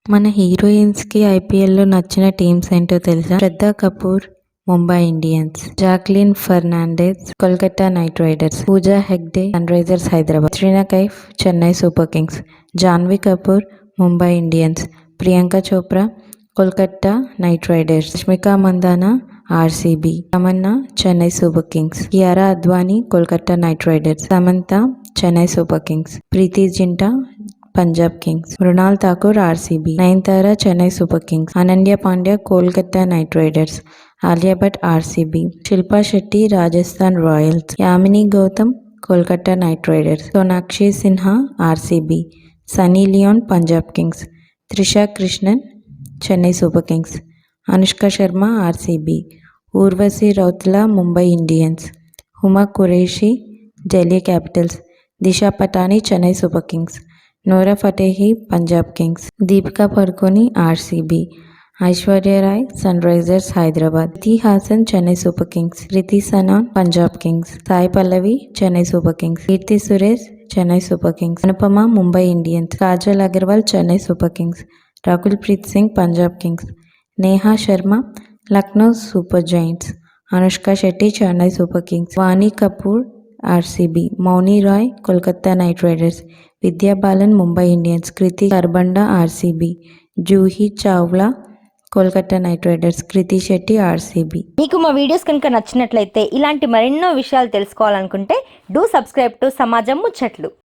మన హీరోయిన్స్ కి ఐపీఎల్ లో నచ్చిన టీమ్స్ ఏంటో తెలుసా? Shraddha Kapoor Mumbai Indians, Jacqueline Fernandez Kolkata Knight Riders, Pooja Hegde Sunrisers Hyderabad, Trina Kaif Chennai Super Kings, Janhvi Kapoor Mumbai Indians, Priyanka Chopra Kolkata Knight Riders, Rashmika Mandanna RCB, Tamannaah Chennai Super Kings, Kiara Advani Kolkata Knight Riders, Samantha Chennai Super Kings, Preity Zinta Punjab Kings, Mrunal Thakur RCB, Nayanthara Chennai Super Kings, Ananya Pandya Kolkata Knight Riders, Alia Bhatt RCB, Shilpa Shetty Rajasthan Royals, Yamini Gautam Kolkata Knight Riders, Sonakshi Sinha RCB, Sunny Leone Punjab Kings, Trisha Krishnan Chennai Super Kings, Anushka Sharma RCB, Urvashi Rautela Mumbai Indians, Huma Qureshi Delhi Capitals, Disha Patani Chennai Super Kings, Nora Fatehi Punjab Kings, Deepika Padukone RCB, Aishwarya Rai Sunrisers Hyderabad, Kriti Haasan Chennai Super Kings, Kriti Sanon Punjab Kings, Sai Pallavi Chennai Super Kings, Keerthy Suresh Chennai Super Kings, Anupama Mumbai Indians, Kajal Agarwal Chennai Super Kings, Rakul Preet Singh Punjab Kings, Neha Sharma Lucknow Super Giants, Anushka Shetty Chennai Super Kings, Vaani Kapoor RCB, Mouni Roy Kolkata Knight Riders, Vidya Balan Mumbai Indians, Kriti Kharbanda RCB, Juhi Chawla Kolkata Knight Riders, Kriti Shetty RCB. మీకు మా videos కనుక నచ్చినట్లయితే ఇలాంటి మరెన్నో విషయాలు తెలుసుకోవాలనుకుంటే do subscribe to సమాజం ముచ్చట్లు.